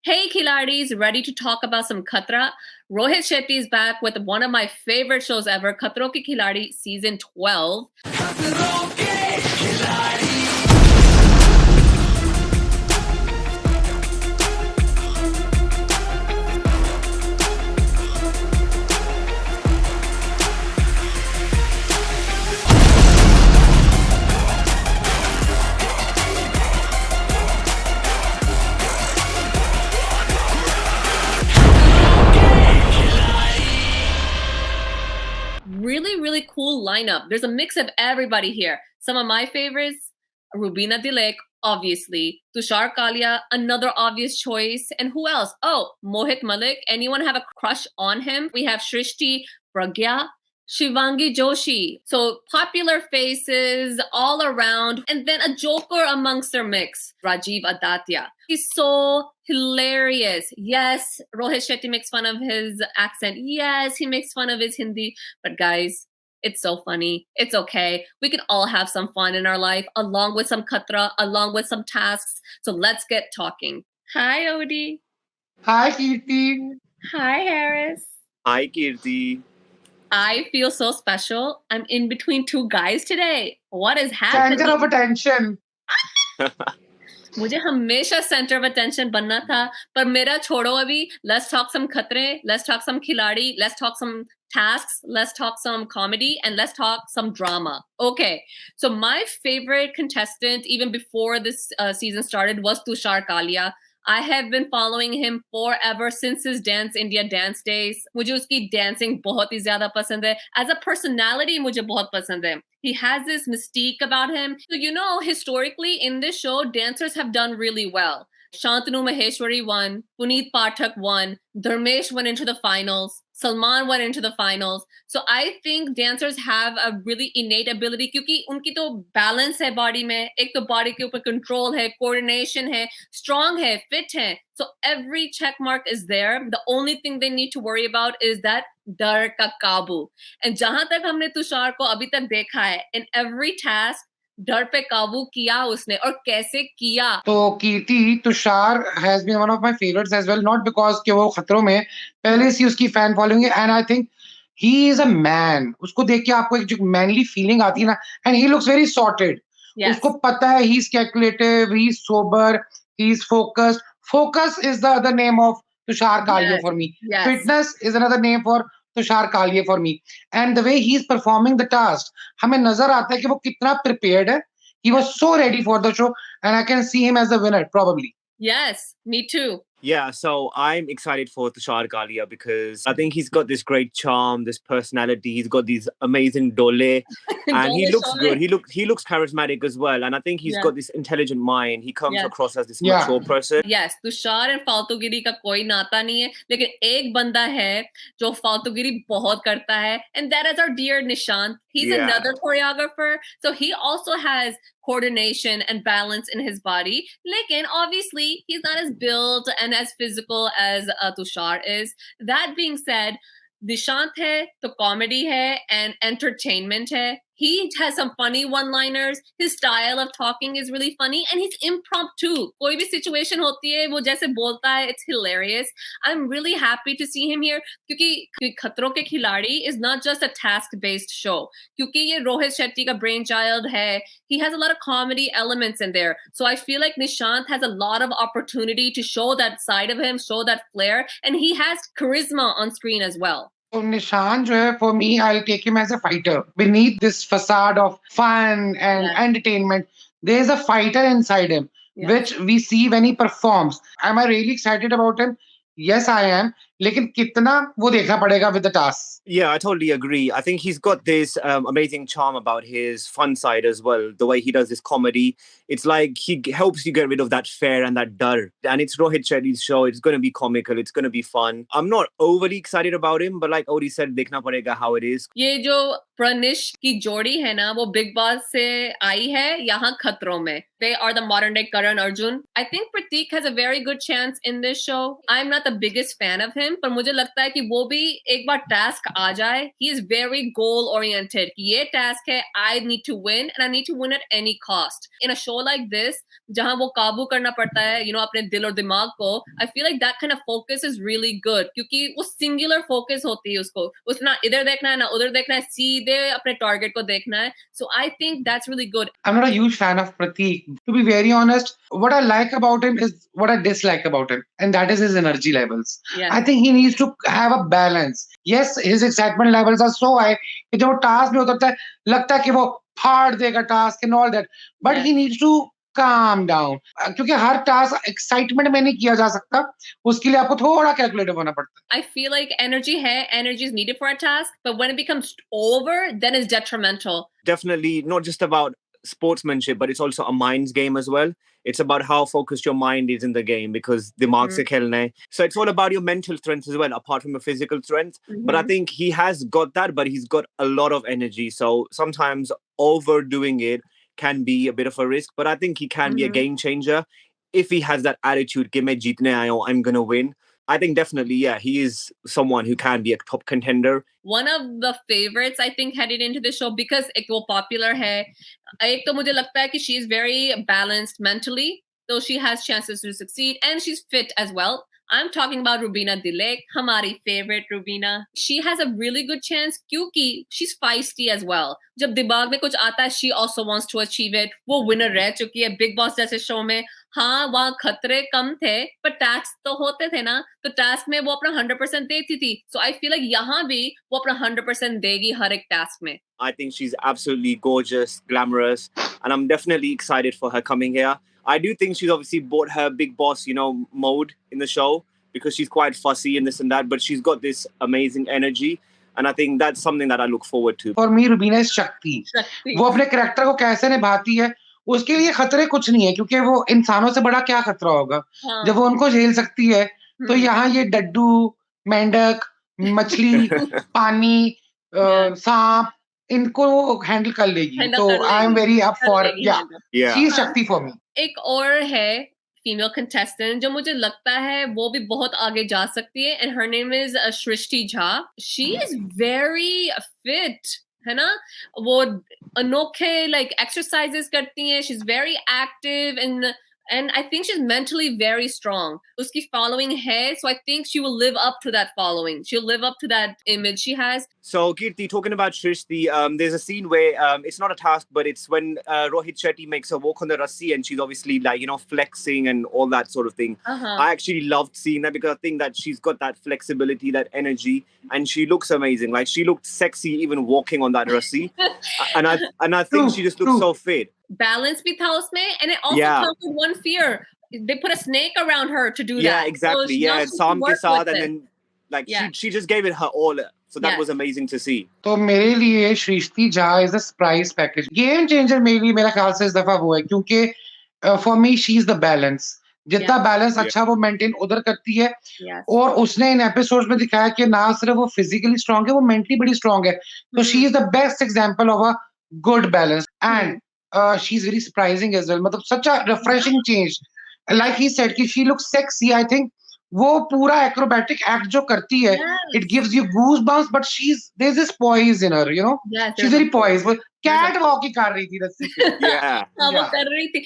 Hey, Khiladis, ready to talk about some Khatra? Rohit Shetty is back with one of my favorite shows ever, Khatron Ke Khiladi Season 12. Really, really cool lineup. There's a mix of everybody here. Some of my favorites, Rubina Dilek, obviously. Tushar Kalia, another obvious choice. And who else? Oh, Mohit Malik. Anyone have a crush on him? We have Shrishti Pragya, Shivangi Joshi. So popular faces all around. And then a joker amongst their mix, Rajiv Adatya. He's so hilarious. Yes, Rohit Shetty makes fun of his accent. Yes, he makes fun of his Hindi. But guys, it's so funny. It's okay. We can all have some fun in our life, along with some khatra, along with some tasks. So let's get talking. Hi, Odie. Hi, Kirti. Hi, Harris. Hi, Kirti. I feel so special. I'm in between two guys today. What is happening? Center of attention. मुझे हमेशा center of attention बनना था, पर मेरा छोड़ो अभी. Let's talk some खतरे. Let's talk some खिलाड़ी. Let's talk some tasks. Let's talk some comedy, and let's talk some drama. Okay, so my favorite contestant, even before this season started, was Tushar Kalia. I have been following him forever since his Dance India dance days. मुझे उसकी dancing बहुत ही ज़्यादा पसंद है. As a personality, मुझे बहुत पसंद है. He has this mystique about him. So, you know, historically in this show, dancers have done really well. Shantanu Maheshwari won, Puneet Pathak won, Dharmesh went into the finals, Salman went into the finals. So I think dancers have a really innate ability क्योंकि उनकी तो balance है body में, एक तो body के ऊपर control है, coordination है, strong है, fit है. So every check mark is there. The only thing they need to worry about is that डर का काबू. And जहां तक हमने तुषार को अभी तक देखा है, in every task, डर पे काबू किया उसने और कैसे किया. तो कीर्ति Tushar has been one of my favorites as well, not because कि वो खतरों में पहले से उसकी fan following है, and I think he is a man. उसको देख के आपको एक जो manly feeling आती है ना, and he looks very sorted. Yes. उसको पता है he's calculative, he's sober, he's focused. Focus is the other name of Tushar Kalia Yes. for me. Yes. Fitness is another name for Tushar Kaliya for me, and the way he's performing the task, हमें नजर आता है कि वो कितना prepared है. He was so ready for the show, and I can see him as a winner probably. Yes, me too. Yeah, so I'm excited for Tushar Kalia because I think he's got this great charm, this personality. He's got these amazing dole, and he looks good. He looks charismatic as well, and I think he's got this intelligent mind. He comes across as this mature person. Yes, Tushar and फालतूगिरी का कोई नाता नहीं है, लेकिन एक बंदा है जो फालतूगिरी बहुत करता है, and that is our dear Nishant. He's another choreographer, so he also has coordination and balance in his body. Lekin obviously he's not as built and as physical as Tushar is. That being said, Nishant hai to comedy hai and entertainment hai. He has some funny one-liners. His style of talking is really funny, and he's impromptu. कोई भी situation होती है, वो जैसे बोलता है, it's hilarious. I'm really happy to see him here क्योंकि खतरों के खिलाड़ी is not just a task-based show. क्योंकि ये रोहित शेट्टी का brainchild है, he has a lot of comedy elements in there. So I feel like Nishant has a lot of opportunity to show that side of him, show that flair, and he has charisma on screen as well. So Nishan, जो है, for me, I'll take him as a fighter. Beneath this facade of fun and entertainment, there's a fighter inside him, which we see when he performs. Am I really excited about him? Yes, I am. लेकिन कितना वो देखना पड़ेगा with the task. Yeah, I totally agree. I think he's got this amazing charm about his fun side as well. The way he does this comedy, it's like he helps you get rid of that fear and that dar. And it's Rohit Shetty's show. It's going to be comical. It's going to be fun. I'm not overly excited about him, but like Odie said, देखना पड़ेगा how it is. ये जो प्रनिश की जोड़ी है ना, वो big boss से आई है यहाँ खतरों में. They are the modern day Karan Arjun. I think Prateek has a very good chance in this show. I'm not the biggest fan of him, him, पर मुझे लगता है कि वो भी एक बार task आ जाए, he is very goal oriented कि ये task है, I need to win and I need to win at any cost. In a show like this, जहाँ वो काबू करना पड़ता है, अपने दिल और दिमाग को, I feel like that kind of focus is really good क्योंकि वो singular focus होती है उसको ना इधर देखना है ना उधर देखना है, सीधे अपने target को देखना है. So I think that's really good. I'm not a huge fan of Prateek. To be very honest, what I like about him is what I dislike about him, and that is his energy levels. Yeah. I think he needs to have a balance. Yes, his excitement levels are so high कि जब वो task में उतरता है लगता है कि वो फाड़ देगा task and all that. But he needs to calm down. क्योंकि हर टास्क एक्साइटमेंट में नहीं किया जा सकता, उसके लिए आपको थोड़ा कैलकुलेटिव होना पड़ता है. I feel like energy is needed for a task, but when it becomes over, then it's detrimental. Definitely not just about sportsmanship, but it's also a mind's game as well. It's about how focused your mind is in the game because dimag se khelna hai. So it's all about your mental strength as well, apart from your physical strength. But I think he has got that, but he's got a lot of energy. So sometimes overdoing it can be a bit of a risk, but I think he can be a game changer if he has that attitude, कि मैं जीतने आया हूँ, I'm going to win. I think definitely, yeah, he is someone who can be a top contender. One of the favorites, I think, headed into the show because एक वो popular है. एक तो मुझे लगता है कि she is very balanced mentally, so she has chances to succeed, and she's fit as well. I'm talking about Rubina Dilek, हमारी favorite Rubina. She has a really good chance क्योंकि she's feisty as well. जब दिमाग में कुछ आता है, she also wants to achieve it. वो winner रह चुकी है Big Boss जैसे show में. हाँ, वहाँ खतरे कम थे, पर टास्क तो होते थे ना, तो टास्क में वो अपना 100% देती थी. So I feel like यहाँ भी वो अपना 100% देगी हर एक टास्क में. I think she's absolutely gorgeous, glamorous, and I'm definitely excited for her coming here. I do think she's obviously bought her Big Boss, mode in the show because she's quite fussy and this and that, but she's got this amazing energy. And I think that's something that I look forward to. For me, Rubina is Shakti. वो अपने character को कैसे निभाती है, उसके लिए खतरे कुछ नहीं है क्योंकि वो इंसानों से बड़ा क्या खतरा होगा. जब वो उनको झेल सकती है, तो यहाँ ये डड्डू, मेंढक, मछली, पानी, सांप, इनको हैंडल कर लेगी. So I'm very up for she's Shakti for me. एक और है फीमेल कंटेस्टेंट जो मुझे लगता है वो भी बहुत आगे जा सकती है, and her name is Srishti Jha. She is very fit, है ना. वो अनोखे like exercises करती हैं. She's very active and I think she's mentally very strong. Uski following hai, so I think she will live up to that following. She'll live up to that image she has. So, Kirti, talking about Shrishti, there's a scene where it's not a task, but it's when Rohit Shetty makes her walk on the rassi and she's obviously like, flexing and all that sort of thing. I actually loved seeing that because I think that she's got that flexibility, that energy, and she looks amazing. Like, she looked sexy even walking on that rassi. and I think she just looks so fit. Balance bhi tha usme, and it also comes with one fear. They put a snake around her to do that. Yeah, exactly. So Sam ke saath, and then like she just gave it her all. So that was amazing to see. तो मेरे लिए सृष्टि Jha is a surprise package. Game changer मेरा ख्याल से इस दफा वो है क्योंकि for me she is the balance. जितना बैलेंस अच्छा वो मेंटेन उधर करती है और उसने इन एपिसोड्स में दिखाया कि ना सिर्फ वो फिजिकली स्ट्रांग है, वो मेंटली बड़ी स्ट्रांग है. तो she is the best example of a good balance and she is very surprising as well. मतलब such a refreshing change. Like he said कि she looks sexy. I think वो पूरा acrobatic act जो करती है, it gives you goosebumps, but there is this poise in her, she's very poised. वो cat walk ही कर रही थी रस्सी पे. वो कर रही थी.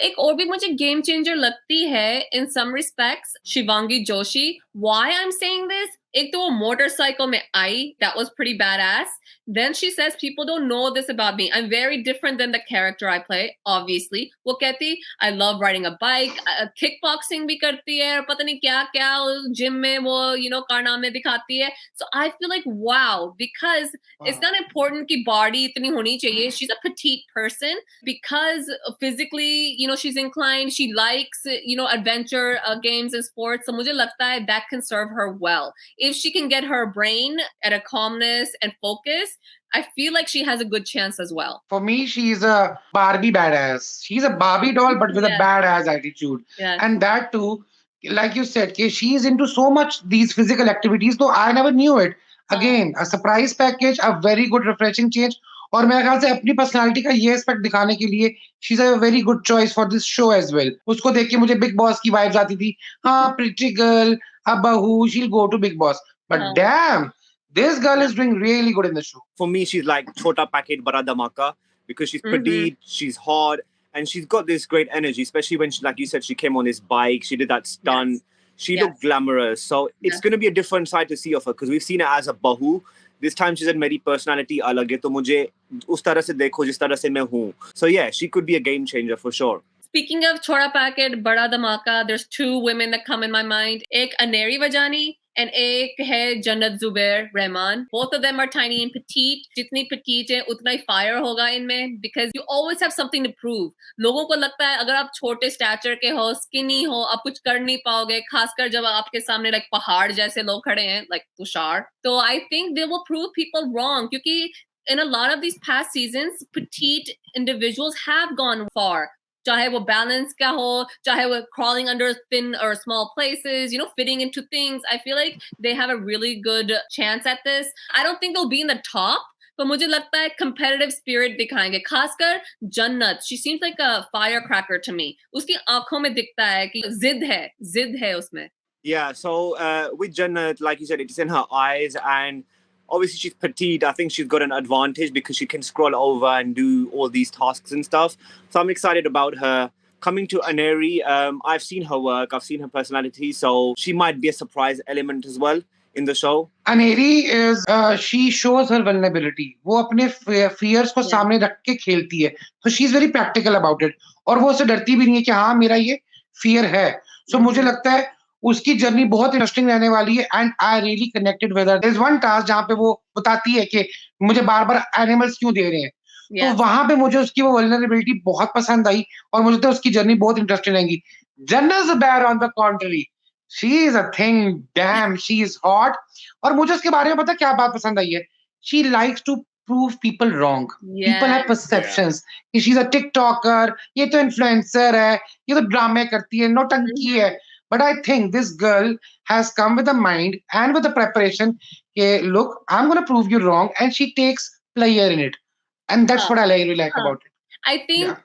एक और भी मुझे गेम चेंजर लगती है in some respects, Shivangi Joshi. Why I'm saying this? एक तो वो मोटरसाइकिल में आई, that was pretty badass. Then she says, people don't know this about me. I'm very different than the character I play, obviously. वो कहती, I love riding a bike, kickboxing भी करती है, पता नहीं क्या जिम में वो कारनामे दिखाती है. So I feel like wow, because it's not important कि body इतनी होनी चाहिए. She's a petite person because physically, she's inclined. She likes, adventure games and sports. So मुझे लगता है that can serve her well. If she can get her brain at a calmness and focus, I feel like she has a good chance as well. For me, she's a Barbie badass. She's a Barbie doll, but with a badass attitude. And that too, like you said, she's into so much these physical activities, though I never knew it. Again, a surprise package, a very good refreshing change. और मेरे ख्याल से अपनी personality का ये aspect दिखाने के लिए she is a very good choice for this show as well. उसको देख के मुझे बिग बॉस की वाइब्स आती थी. हाँ, pretty girl, a bahu, she'll go to Big Boss. But हाँ. damn, this girl is doing really good in the show. For me, she's like chota packet bada dhamaka because she's Mhm. petite, she's hot, and she's got this great energy. Especially when she, like you said, she came on this bike, she did that stunt. Yes. She Yes. looked glamorous. So it's Yes. going to be a different side to see of her because we've seen her as a bahu. This time she said मेरी personality अलग है तो मुझे उस तरह से देखो जिस तरह से मैं हूँ. So yeah, she could be a game changer for sure. Speaking of Chora Packet, Bada Dhamaka, there's two women that come in my mind. Ek Aneri Vajani and ek hai Jannat Zubair Rahman. Both of them are tiny and petite. Jitni petite hai, utna hi fire hoga inme because you always have something to prove. लोगों को लगता है अगर आप छोटे stature के हो, skinny हो, आप कुछ कर नहीं पाओगे, खासकर जब आपके सामने like पहाड़ जैसे लोग खड़े हैं, like Tushar. So I think they will prove people wrong क्योंकि in a lot of these past seasons, petite individuals have gone far. चाहे वो balance का हो, चाहे वो crawling under thin or small places, you know, fitting into things. I feel like they have a really good chance at this. I don't think they'll be in the top, but मुझे लगता है competitive spirit दिखाएंगे. खासकर जन्नत, she seems like a firecracker to me. उसकी आंखों में दिखता है कि जिद है उसमें. Yeah, so with Jannat, like you said, it's in her eyes, and obviously she's petite. I think she's got an advantage because she can scroll over and do all these tasks and stuff. So I'm excited about her. Coming to Aneri, I've seen her work, I've seen her personality, so she might be a surprise element as well in the show. Aneri is, she shows her vulnerability. वो अपने fears को सामने रख के खेलती है. So she's very practical about it. और वो उससे डरती भी नहीं है कि हाँ मेरा ये fear है. So मुझे लगता है उसकी जर्नी बहुत इंटरेस्टिंग रहने वाली है and I really connected with her. There is one task जहाँ पे वो बताती है कि मुझे बार-बार एनिमल्स क्यों दे रहे हैं. तो वहां पे मुझे उसकी वो वल्नरेबिलिटी बहुत पसंद आई और मुझे तो उसकी जर्नी बहुत इंटरेस्टिंग रहेगी. जन्नत Zubair on the contrary, she is a thing, dam she is hot. और मुझे उसके बारे में पता क्या बात पसंद आई है. She likes to prove people wrong. People have perceptions कि she's a TikToker, ये तो influencer है, ये तो ड्रामे करती है, नौटंकी है. But I think this girl has come with a mind and with a preparation. Look, I'm going to prove you wrong, and she takes pleasure in it, and that's what I really like about it. I think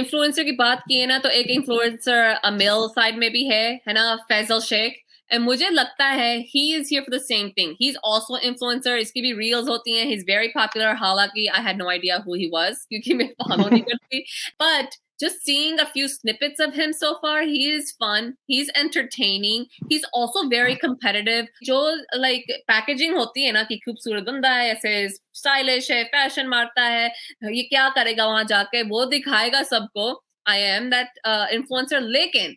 influencer की बात की है ना तो एक influencer a male side में भी है ना, Faisal Sheikh. And मुझे लगता है he is here for the same thing. He's also an influencer. इसकी भी reels होती हैं. He's very popular. हालांकि I had no idea who he was क्योंकि मैं follow नहीं करती. But just seeing a few snippets of him so far, he is fun. He's entertaining. He's also very competitive. जो like packaging होती है ना कि खूबसूरत बंदा है, ऐसे stylish है, fashion मारता है, ये क्या करेगा वहां जाके, वो दिखाएगा सबको. I am that influencer. लेकिन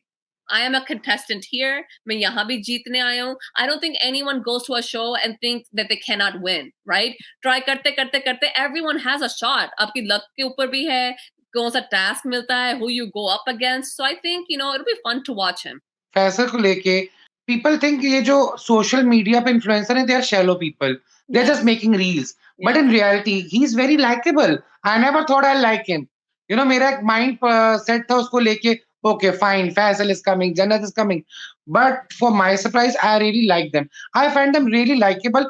I am a contestant here. मैं यहाँ भी जीतने आया हूँ. I don't think anyone goes to a show and thinks that they cannot win, right? Try करते करते करते everyone has a shot. आपकी luck के ऊपर भी है. कौन सा task मिलता है, who you go up against. So I think, you know, it'll be fun to watch him. Faisal को लेके people think ये जो social media पे influencer हैं, they are shallow people. They're just making reels. But in reality, he's very likable. I never thought I like him. You know, मेरा एक mind set था उसको लेके. Okay, fine. Faisal is coming. Jannat is coming. But for my surprise, I really like them. I find them really likable,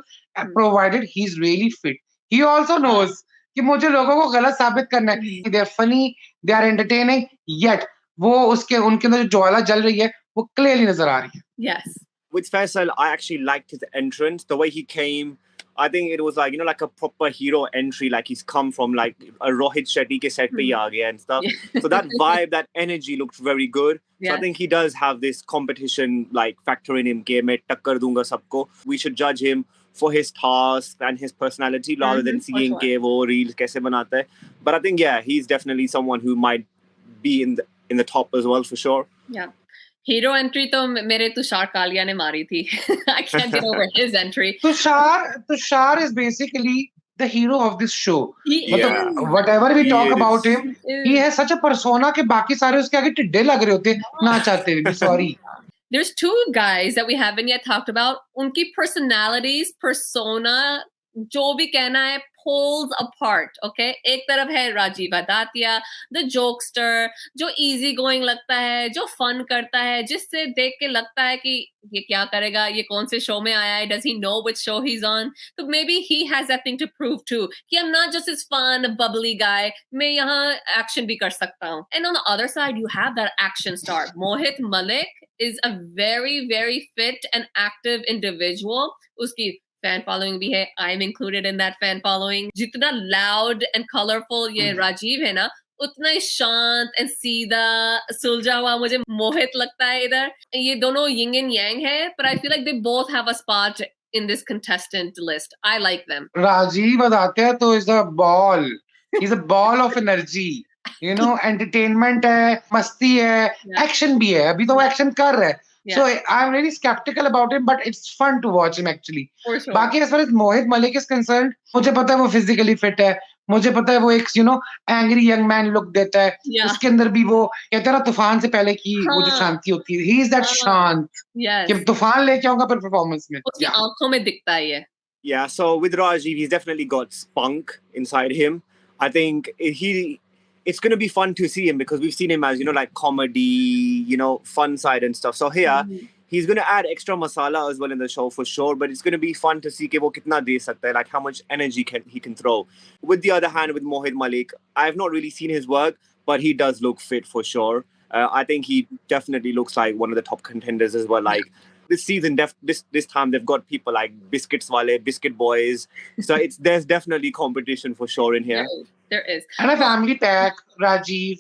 provided he's really fit. He also knows कि मुझे लोगों को गलत साबित करना है. They are funny, they are entertaining. Yet वो उसके उनके अंदर जो ज्वाला जल रही है, वो clearly नजर आ रही है. Yes. With Faisal, I actually liked his entrance. The way he came, I think it was like, you know, like a proper hero entry. Like he's come from like a Rohit Shetty ke set pe aa gaya and stuff. So that vibe, that energy looked very good. So I think he does have this competition like factor in him. Ke main takkar dunga sabko. We should judge him for his tasks and his personality rather than seeing ke wo reels kaise banata hai. But I think he's definitely someone who might be in the top as well for sure. Yeah. Hero entry तो मेरे तुषार कालिया ने मारी थी. I can't get over his entry. Tushar is basically the hero of this show. Whatever we talk about him, he has such a persona कि बाकी सारे उसके आगे टिड्डे लग रहे होते ना चाहते हुए. Sorry. There's two guys that we haven't yet talked about. उनकी personalities, persona, जो भी कहना है, poles apart. Okay, एक तरफ है राजीव अदातिया, the jokester, जो easy going लगता है, जो fun करता है, जिससे देख के लगता है कि ये क्या करेगा, ये कौन से show में आया है, does he know which show he's on? So maybe he has that thing to prove too, कि I'm not just this fun, bubbly guy, मैं यहाँ action भी कर सकता हूँ. And on the other side, you have that action star. Mohit Malik is a very, very fit and active individual. उसकी fan following भी है. I'm included in that fan following. जितना loud and colorful ये राजीव है ना, उतना ही शांत and सीधा सुलझा हुआ मुझे मोहित लगता है इधर. ये दोनों yin and yang है, but I feel like they both have a spot in this contestant list. I like them. Rajiv Adatya तो is a ball. He's a ball of energy. You know, entertainment है, मस्ती है, action भी है. अभी तो वो action कर रहा है. So I'm really skeptical about him, but it's fun to watch him actually. For sure. बाकी as far as Mohit Malik is concerned, मुझे पता है वो physically fit है. मुझे पता है वो एक angry young man look देता है. उसके अंदर भी वो कहते हैं ना तूफान से पहले की वो जो शांति होती है. He is that शांत. कि तूफान लेके आऊंगा पर performance में. उसकी आंखों में दिखता है ये. Yeah, so with Rajiv, he's definitely got spunk inside him. I think it's going to be fun to see him because we've seen him as, like comedy, fun side and stuff. So here, he's going to add extra masala as well in the show for sure. But it's going to be fun to see कि वो कितना दे सकता है, like how much energy he can throw. With the other hand, with Mohit Malik, I've not really seen his work, but he does look fit for sure. I think he definitely looks like one of the top contenders as well. Like this season, this time they've got people like Biscuits Wale, Biscuit Boys. So there's definitely competition for sure in here. There is. And a family pack, Rajiv.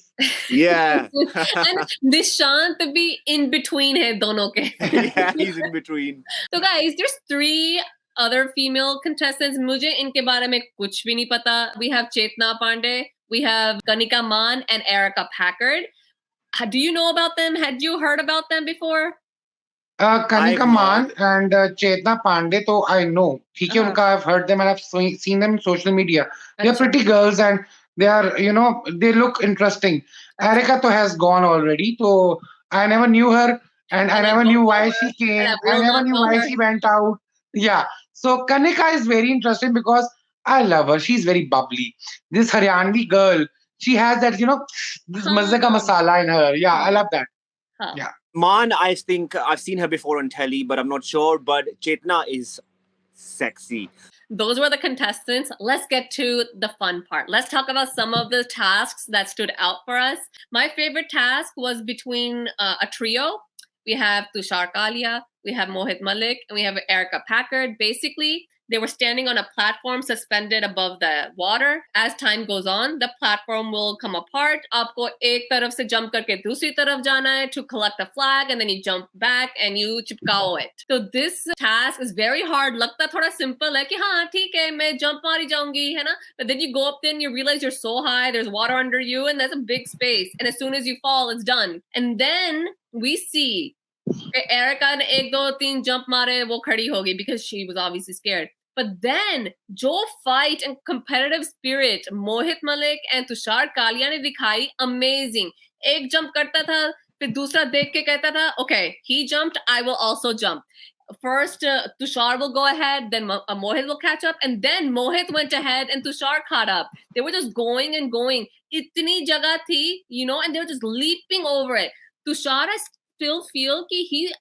Yeah. And Nishant bhi in between hai dono ke. Yeah, he's in between. So guys, there's 3 other female contestants. Mujhe inke baare mein kuch bhi nahi pata. We have Chetna Pandey, we have Kanika Maan and Erica Packard. Do you know about them? Had you heard about them before? Kanika Maan and Chetna Pandey, so I know. ठीक है, उनका I've heard them and I've seen them on social media. They're pretty girls and they are, they look interesting. Erica to has gone already, so I never knew her and I never knew why she came. I never knew why she went out. Yeah. So Kanika is very interesting because I love her. She's very bubbly. This Haryanvi girl, she has that, this mazza ka masala in her. Yeah, I love that. Yeah. Maan, I think I've seen her before on telly, but I'm not sure. But Chetna is sexy. Those were the contestants. Let's get to the fun part. Let's talk about some of the tasks that stood out for us. My favorite task was between a trio. We have Tushar Kalia, we have Mohit Malik, and we have Erica Packard. Basically, they were standing on a platform suspended above the water. As time goes on, the platform will come apart. Aapko ek taraf se jump karke dusri taraf jana hai to collect the flag, and then you jump back and you chipkao it. So this task is very hard. Lagta thoda simple hai ki haan theek hai main jump mari jaungi, hai na? But then you go up there and you realize you're so high, there's water under you, and there's a big space. And as soon as you fall, it's done. And then we see Erica ne 1, 2, 3 jump mare, wo khadi hogi because she was obviously scared. But then, jo fight and competitive spirit Mohit Malik and Tushar Kalia ne dikhai, amazing. Ek jump karta tha, फिर दूसरा देख के कहता था, okay, he jumped, I will also jump. First, Tushar will go ahead, then Mohit will catch up, and then Mohit went ahead and Tushar caught up. They were just going and going. Itni jagah thi, and they were just leaping over it. Tushar, I still feel कि he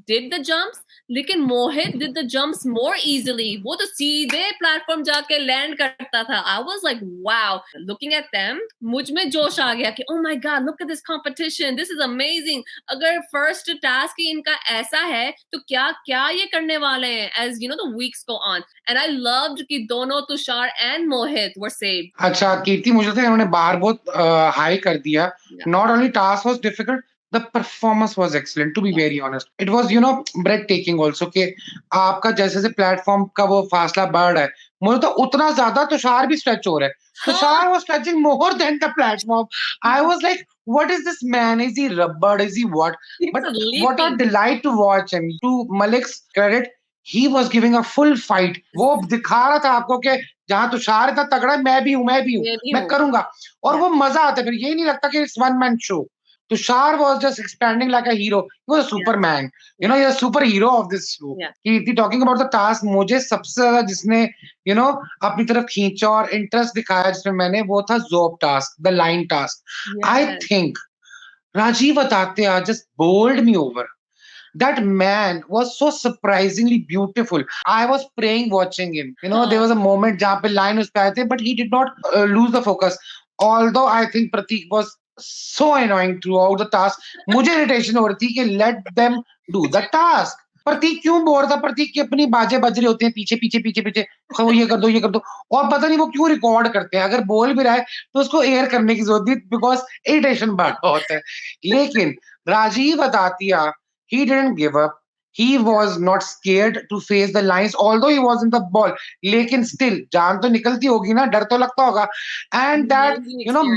did the jumps, लेकिन Mohit did the jumps more easily. वो तो सीधे platform जाके land करता था. I was like, wow. Looking at them, मुझ में जोश आ गया कि oh my god, look at this competition. This is amazing. अगर first task ही इनका ऐसा है, तो क्या ये करने वाले हैं as the weeks go on. And I loved कि दोनों Tushar and Mohit were saved. अच्छा कीर्ति, मुझे तो इन्होंने बाहर बहुत हाई कर दिया. Not only task was difficult, the performance was excellent, to be very honest. It was, breathtaking also कि आपका जैसे से प्लेटफॉर्म का वो फासला बढ़ रहा है, मुझे तो उतना ज्यादा तुषार भी स्ट्रेच हो रहा है. Tushar was stretching more than the platform. I was like, what is this man? Is he rubber? Is he what? But what a delight to watch him. To Malik's credit, he was giving a full fight. वो दिखा रहा था आपको कि जहाँ तुषार इतना तगड़ा है, मैं भी हूँ, मैं करूंगा. और वो मजा आता है. फिर ये नहीं लगता कि it's one man show. Tushar was just expanding like a hero. He was a Superman. You know, he's a superhero of this show. He talking about the task, मुझे सबसे ज़्यादा जिसने अपनी तरफ खींचा और इंटरेस्ट दिखाया जिसमें मैंने वो था Zob task, the line task. I think Rajiv Atatia just bowled me over. That man was so surprisingly beautiful. I was praying watching him. There was a moment जहाँ पे line उस पे आए थे, but he did not lose the focus. Although I think Prateek was so annoying throughout the task. मुझे irritation हो रही थी कि let them do the task. प्रतीक क्यों बोल रहा था? प्रतीक की अपनी बाजें बज रही होती हैं पीछे पीछे पीछे पीछे, ये कर दो ये कर दो, और पता नहीं वो क्यों रिकॉर्ड करते हैं. अगर बोल भी रहा है तो उसको एयर करने की जरूरत नहीं, बिकॉज इरिटेशन बढ़ता होता है. लेकिन Rajiv अतातिया, he didn't give up. He was not scared to face the lines, although he was in the ball. लेकिन still जान तो निकलती होगी ना, डर तो लगता होगा. And that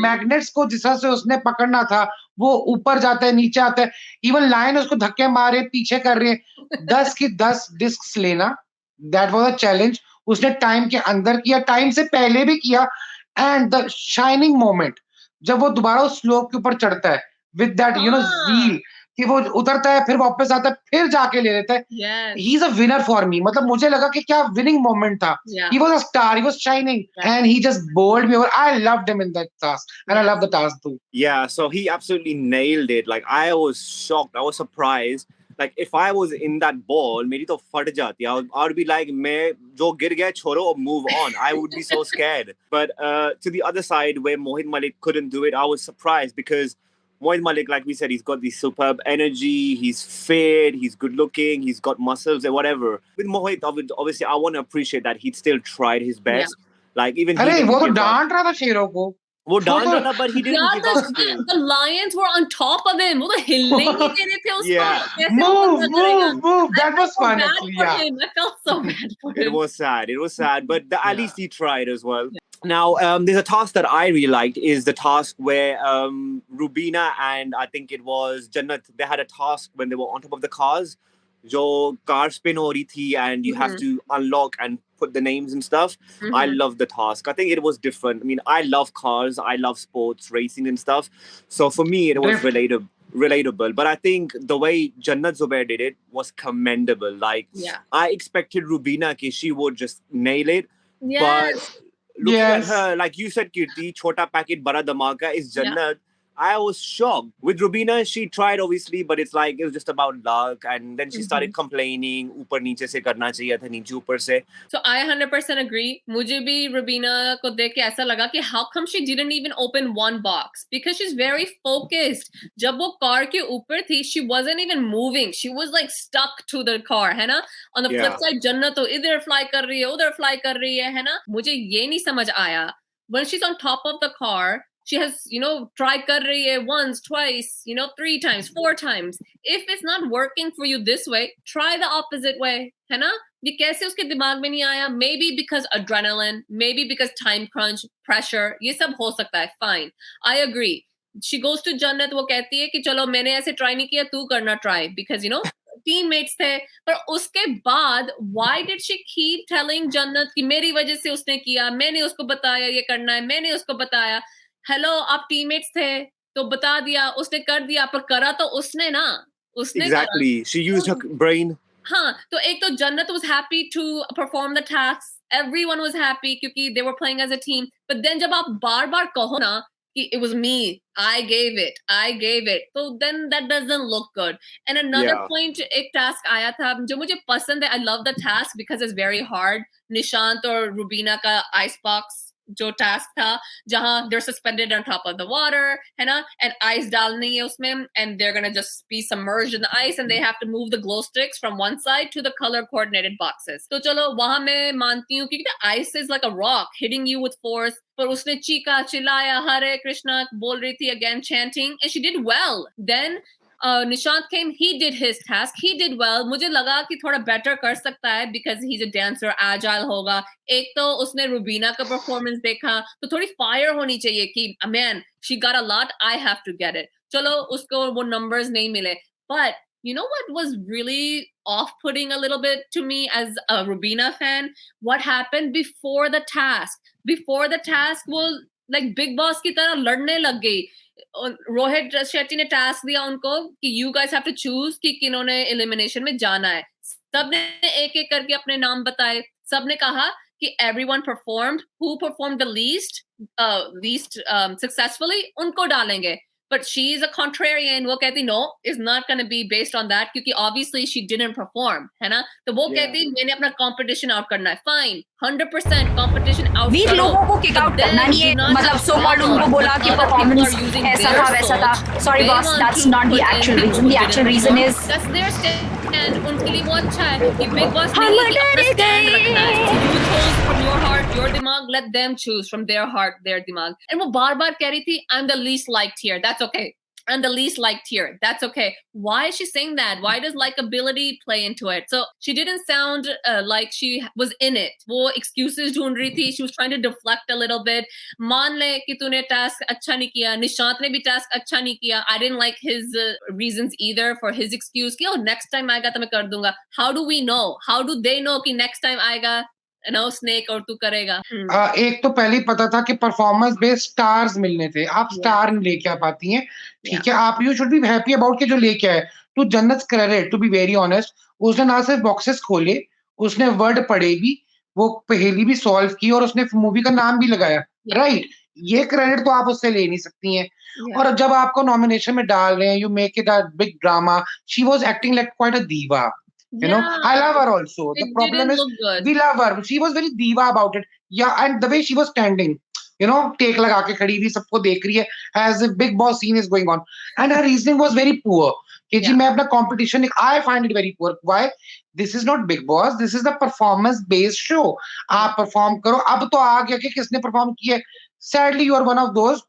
magnets को जिस तरह से उसने पकड़ना था, वो ऊपर जाता है नीचे आता है. Even लाइन उसको धक्के मारे पीछे कर रहे हैं. 10 की 10 डिस्क्स लेना, that was a challenge. उसने टाइम के अंदर किया, टाइम से पहले भी किया. And the shining moment, जब वो दोबारा उस स्लोप के ऊपर चढ़ता है with that zeal, कि वो उतरता है फिर वापस आता है फिर जाके ले लेता है. He is a winner for me. मतलब मुझे लगा कि क्या विनिंग मोमेंट था. He was a star, he was shining, and he just bowled me over. I loved him in that task, and I love the task too. Yeah, so he absolutely nailed it. Like, I was shocked, I was surprised. Like, if I was in that ball, मेरी तो फट जाती. I would be like, मैं जो गिर गया छोड़ो, move on. I would be so scared. But to the other side, where Mohit Malik couldn't do it, I was surprised because Mohit Malik, like we said, he's got this superb energy. He's fit. He's good looking. He's got muscles and whatever. With Mohit, obviously, I want to appreciate that he still tried his best. Like, even अरे वो तो डांट रहा था शेरों को. वो डांट रहा था, but he didn't give up. The lions were on top of him. वो तो हिलने ही नहीं दे रहे थे उसको. Move. That was fun actually. Yeah. I felt so bad for him. It was sad, but at least he tried as well. Now, there's a task that I really liked is the task where Rubina and I think it was Jannat, they had a task when they were on top of the cars. Jo car spin ho rahi thi and you have to unlock and put the names and stuff. I love the task. I think it was different. I mean, I love cars. I love sports, racing and stuff. So for me, it was relatable. But I think the way Jannat Zubair did it was commendable. Like, I expected Rubina ki she would just nail it. But looking at her, like you said, Kirti, chota packet, bada dhamaka is Jannat. I was shocked. With Rubina, she tried obviously, but it's like it was just about luck, and then she started complaining. ऊपर नीचे से करना चाहिए था, नीचे ऊपर से. So I 100% agree. मुझे भी Rubina को देख के ऐसा लगा कि how come she didn't even open one box? Because she's very focused. जब वो car के ऊपर थी, she wasn't even moving. She was like stuck to the car, है ना? On the flip side, Jannat तो इधर fly कर रही है, उधर fly कर रही है ना? मुझे ये नहीं समझ आया. When she's on top of the car, she has, try kar rahi hai once, twice, 3 times, 4 times. If it's not working for you this way, try the opposite way. है ना? ये कैसे उसके दिमाग में नहीं आया? Maybe because adrenaline, maybe because time crunch, pressure. ये सब हो सकता है. Fine. I agree. She goes to Jannat, वो कहती है कि चलो मैंने ऐसे try नहीं किया, तू करना try. Because, teammates थे. पर उसके बाद, why did she keep telling Jannat कि मेरी वजह से उसने किया, मैंने उसको बताया ये करना है, मैंने उसको बताया. हेलो, आप टीममेट्स थे तो बता दिया, उसने कर दिया, पर करा तो उसने ना. उसने Exactly. She used her brain. हाँ, तो एक तो Jannat was happy to perform the tasks. Everyone was happy क्योंकि they were playing as a team. But then जब आप बार-बार कहो ना कि it was me, I gave it. So then that doesn't look good. And another point, एक task आया था जो मुझे पसंद है. I love the task because it's very hard. Nishant और Rubina का icebox जो टास्क था जहां they're suspended on top of the water, है ना, and ice डालनी है उसमें, and they're gonna just be submerged in the ice and they have to move the glow sticks from one side to the color coordinated boxes. तो चलो वहां मैं मानती हूँ क्योंकि the ice is like a rock hitting you with force, पर उसने चीखा चिल्लाया हरे कृष्णा बोल रही थी again chanting, and she did well. Then Nishant came, he did his task, he did well. मुझे लगा कि थोड़ा better कर सकता है because he's a dancer, agile होगा. एक तो उसने Rubina का performance देखा तो थोड़ी fire होनी चाहिए कि man, she got a lot, I have to get it. चलो उसको वो numbers नहीं मिले. But you know what was really off-putting a little bit to me as a Rubina fan? What happened before the task? Before the task, वो like Big Boss की तरह लड़ने लग गई. रोहित शेट्टी ने टास्क दिया उनको कि you guys have to choose कि किन्होंने elimination में जाना है. सबने एक-एक करके अपने नाम बताए. सबने कहा कि everyone performed. Who performed the least successfully उनको डालेंगे. But she's a contrarian. वो कहती no, it's not going to be based on that क्योंकि obviously she didn't perform, है ना? तो वो कहती मैंने अपना competition out करना है. Fine, 100% competition out वीक करो. लोगों को किक आउट करना नहीं है. मतलब सो कॉल्ड उनको बोला कि परफॉर्मेंस ऐसा था वैसा था. Sorry boss, that's not the actual reason. The actual reason is that's their stand. उनके लिए वो अच्छा है कि Big Boss नहीं है कि अपना stand रखना है. You chose from your heart, your dimag. Let them choose from their heart, their dimag. And वो बार-बार कह रही थी I'm the least liked here. That's okay. I'm the least liked here. That's okay. Why is she saying that? Why does likability play into it? So she didn't sound like she was in it. वो excuses ढूंढ रही थी. She was trying to deflect a little bit. मान ले कि तूने task अच्छा नहीं किया. निशांत ने भी task अच्छा नहीं किया. I didn't like his reasons either for his excuse कि oh next time आएगा तो मैं कर दूंगा. How do we know? How do they know कि next time आएगा स्नेक और तू करेगा. एक तो पहले ही पता था कि परफॉर्मेंस बेस्ड स्टार्स मिलने थे. आप स्टार नहीं लेके आ पाती हैं, ठीक है. आप you should be happy about के जो लेके आए. To Jannat credit, to be very honest, उसने ना सिर्फ बॉक्सेस खोले, उसने वर्ड पढ़े भी, वो पहेली भी सॉल्व की और उसने मूवी का नाम भी लगाया. राइट, ये क्रेडिट तो आप उससे ले नहीं सकती हैं. और जब आपको नॉमिनेशन में डाल रहे हैं, you make it a big drama. She was acting like quite a दीवा. You know, I love her also. The problem is we love her. She was very diva about it. Yeah, and the way she was standing, you know, take लगा के खड़ी हुई, सबको देख रही है, as if Big Boss scene is going on. And her reasoning was very poor. कि जी मैं अपना competition, I find it very poor. Why? This is not Big Boss. This is the performance-based show. आप perform करो. अब तो आ गया कि किसने perform किया. Sadly, you are one of those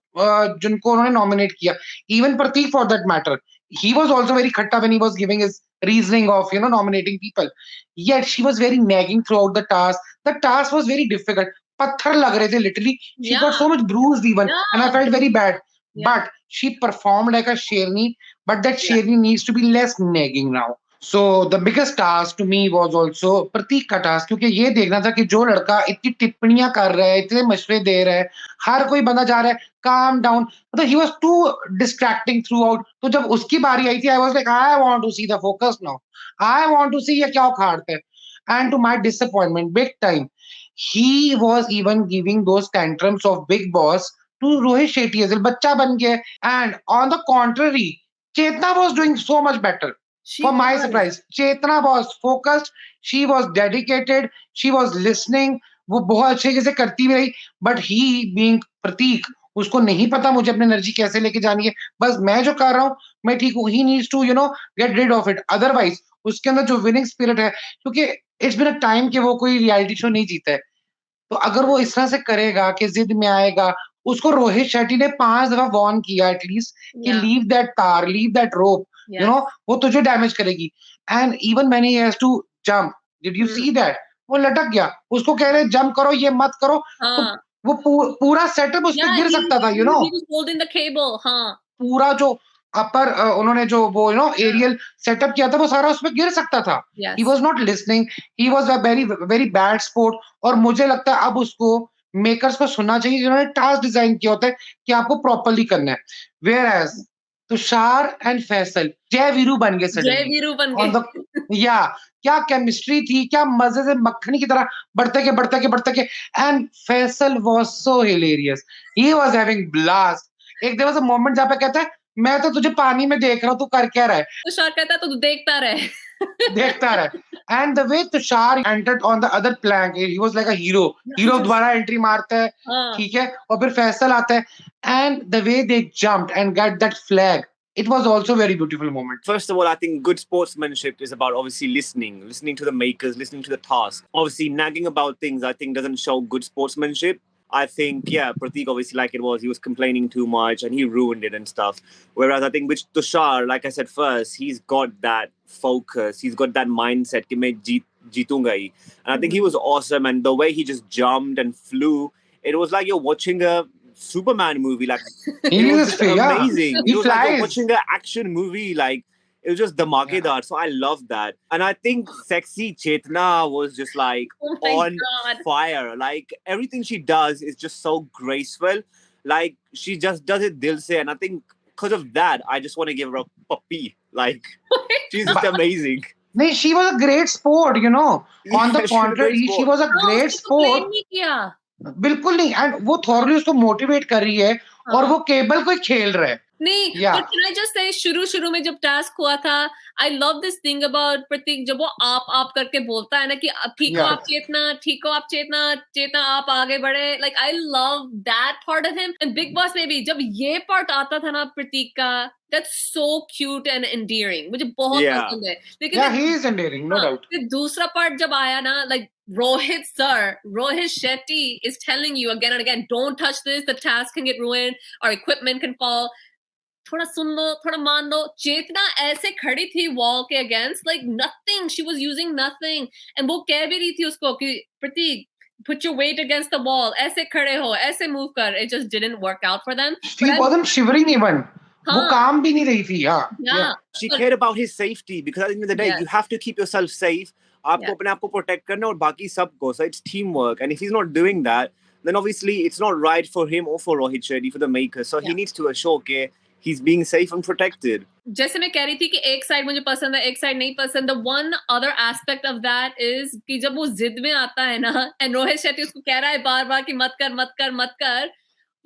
जिनको उन्होंने nominate किया. Even Prateek, for that matter, he was also very khatta when he was giving his reasoning of nominating people. Yet she was very nagging throughout the task. The task was very difficult. Patthar lag rahe the literally. She got so much bruised even, and I felt very bad. But she performed like a Sherni. But that Sherni needs to be less nagging now. So the biggest task to me was also प्रतीक का task, क्योंकि ये देखना था कि जो लड़का इतनी टिप्पणियां कर रहा है, इतने मशवरे दे रहा है, हर कोई बंदा जा रहा है calm down, मतलब he was too distracting throughout. तो जब उसकी बारी आई थी, I was like, I want to see the focus now. I want to see ये क्या उखाड़ते हैं. And to my disappointment, big time, he was even giving those tantrums of Big Boss to Rohit Shetty as well. बच्चा बन गया. And on the contrary, Chetna was doing so much better. For my surprise, Chetna was focused. She was dedicated. She was listening. वो बहुत अच्छे से करती भी रही. But he being Prateek, उसको नहीं पता मुझे अपनी एनर्जी कैसे लेके जानी है. बस मैं जो कर रहा हूँ मैं ठीक हूँ. He needs to get rid of it. Otherwise उसके अंदर जो winning spirit है, क्योंकि it's been a time कि वो कोई reality show नहीं जीता है. तो अगर वो इस तरह से करेगा कि जिद में आएगा, उसको रोहित शेट्टी ने 5 दफा वार्न किया एटलीस्ट कि लीव दैट तार, लीव दैट रोप, वो तुझे डैमेज करेगी. And even when he has to jump, did you see that? वो लटक गया. उसको कह रहे जंप करो, ये मत करो. तो वो पूरा सेटअप उस पे गिर सकता था. he was holding the cable. पूरा जो अपर उन्होंने जो वो एरियल सेटअप किया था वो सारा उसमें गिर सकता था. He was not listening. He was a very very bad sport. और मुझे लगता है अब उसको मेकर्स को सुनना चाहिए जिन्होंने टास्क डिजाइन किया होता है कि आपको प्रॉपर्ली करना है. Whereas तुषार एंड फैसल जय वीरू बन गए. जय वीरू बन गए. क्या केमिस्ट्री थी, क्या मजे से मक्खनी की तरह बढ़ते के. And Faisal was so hilarious. He was having blast. एक देयर वाज अ मोमेंट जहां पे कहता है मैं तो तुझे पानी में देख रहा हूँ, तू कर क्या रहा है. तुषार कहता है तो तू देखता रहे. And the way Tushar entered on the other plank, he was like a hero. दोबारा एंट्री मारता है, ठीक है, और फिर फैसल आता है. And the way they jumped and got that flag, it was also a very beautiful moment. First of all, I think good sportsmanship is about obviously listening to the makers, listening to the task. Obviously, nagging about things, I think, doesn't show good sportsmanship. I think, Prateek, obviously, like it was, he was complaining too much and he ruined it and stuff. Whereas I think with Tushar, like I said first, he's got that focus. He's got that mindset कि मैं जीतूंगा ही. And I think he was awesome. And the way he just jumped and flew, it was like you're watching a Superman movie. Like, it was just amazing. It was like you're watching an action movie. Like, it was just dhamagedar. So I love that. And I think sexy Chetna was just like on fire. Like everything she does is just so graceful. Like, she just does it dil se, and I think because of that, I just want to give her a puppy. Like, she's just amazing. No, she was a great sport, you know. On the Yeah, she was a great contrary, she sport. was a हाँ, great उसने तो blame sport. नहीं किया. बिल्कुल नहीं. And वो thoroughly उसको motivate कर रही है और वो केबल को ही खेल रहा है. नहीं, Yeah. but can I just say शुरू में जब टास्क हुआ था, I love this thing about प्रतीक जब वो आप करके बोलता है ना कि ठीक हो Yeah. आप चेतना आप आगे बढ़े. Like I love that part of him. And Big Boss में भी जब ये part आता था ना प्रतीक का, that's so cute and endearing. मुझे बहुत Yeah. पसंद है. लेकिन Yeah, he is endearing, no doubt. फिर दूसरा part जब आया ना, like Rohit Shetty is telling you again and again, don't touch this, the task can get ruined, our equipment can fall. थोड़ा सुन लो, थोड़ा मान लो. चेतना ऐसे खड़ी थी वॉल के against, like nothing, she was using nothing. And वो कह भी रही थी उसको कि प्रतीक, put your weight against the wall, ऐसे खड़े हो, ऐसे move कर. It just didn't work out for them. She wasn't shivering even. वो हाँ. काम भी नहीं रही थी. Yeah. She cared about his safety, because at the end of the day, Yes. you have to keep yourself safe. आपको Yeah. अपने आप को protect करना और बाकी सबको. So it's teamwork. And if he's not doing that, then obviously it's not right for him or for Rohit Shetty, for the maker. So he Yeah. needs to assure that he's being safe and protected. जैसे मैं कह रही थी कि एक side मुझे पसंद है, एक साइड नहीं पसंद. The one other aspect of that is कि जब वो जिद में आता है ना, and रोहित शेट्टी उसको कह रहा है बार-बार कि मत कर.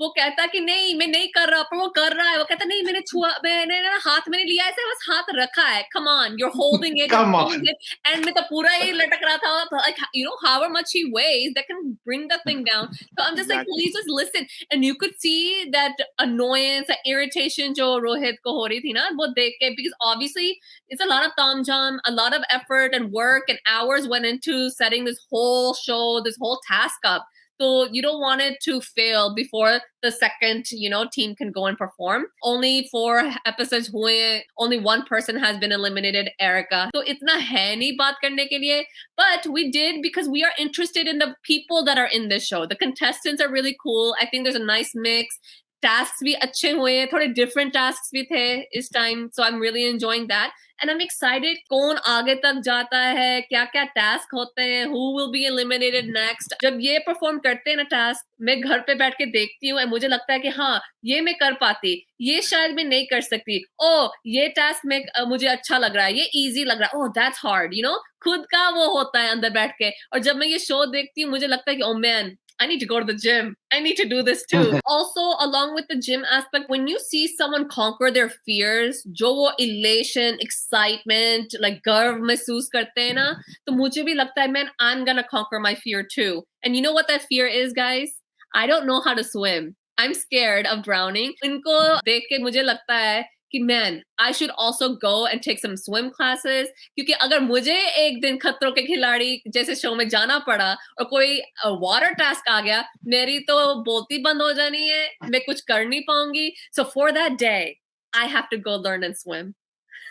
वो कहता कि नहीं मैं नहीं कर रहा, पर वो कर रहा है. वो कहता नहीं मैंने ना हाथ में नहीं लिया, ऐसे बस हाथ रखा है. Come on, you're holding it. Come on. And में तो पूरा ही लटक रहा था. Like, you know, however much he weighs, that can bring the thing down. So I'm just like, Exactly. please just listen. And you could see that annoyance, that irritation जो रोहित को हो रही थी ना, वो देख के, because obviously it's a lot of taamjam, a lot of effort and work and hours went into setting this whole show, this whole task up. So you don't want it to fail before the second, team can go and perform. Only 4 episodes हुए, only one person has been eliminated, Erica. So इतना है नहीं बात करने के लिए, but we did because we are interested in the people that are in this show. The contestants are really cool. I think there's a nice mix. Tasks भी अच्छे हुए, थोड़े different tasks भी थे इस time, so I'm really enjoying that. And I'm excited कौन आगे तक जाता है, क्या-क्या task होते हैं, who will be eliminated next. जब ये perform करते हैं ना task, मैं घर पे बैठ के देखती हूँ और मुझे लगता है कि हाँ, ये मैं कर पाती, ये शायद मैं नहीं कर सकती. Oh, ये task में मुझे अच्छा लग रहा है, ये easy लग रहा है. Oh, that's hard, खुद का वो होता है अंदर बैठ के. और जब मैं ये show देखती हूँ, मुझे लगता है कि oh man, I need to go to the gym. I need to do this too. Also, along with the gym aspect, when you see someone conquer their fears, जो वो elation, excitement, like गर्व महसूस करते हैं ना, तो मुझे भी लगता है, man, I'm gonna conquer my fear too. And you know what that fear is, guys? I don't know how to swim. I'm scared of drowning. इनको देख के मुझे लगता है कि man, I should also go and take some swim classes. क्योंकि अगर मुझे एक दिन खतरों के खिलाड़ी जैसे शो में जाना पड़ा और कोई water task आ गया, मेरी तो बोलती बंद हो जानी है, मैं कुछ कर नहीं पाऊंगी. So for that day, I have to go learn and swim.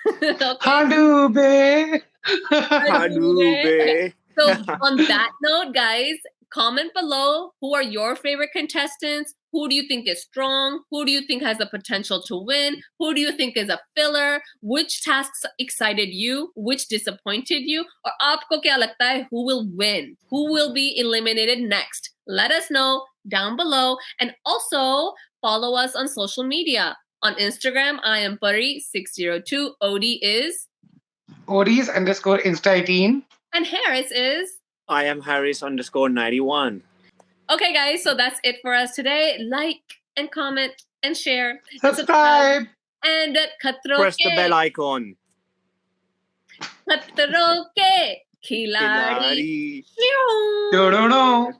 Okay? Hadoobe. Hadoobe. So on that note, guys, comment below who are your favorite contestants. Who do you think is strong? Who do you think has the potential to win? Who do you think is a filler? Which tasks excited you? Which disappointed you? Or aapko kya lagta hai, who will win? Who will be eliminated next? Let us know down below. And also follow us on social media. On Instagram, I am Pari602. Odie is? Odie's _Insta18. And Harris is? I am Harris_91. Okay, guys, so that's it for us today. Like and comment and share. Subscribe. And Khatron Press the bell icon. Khatron ke Khiladi. Khiladi. Don't know.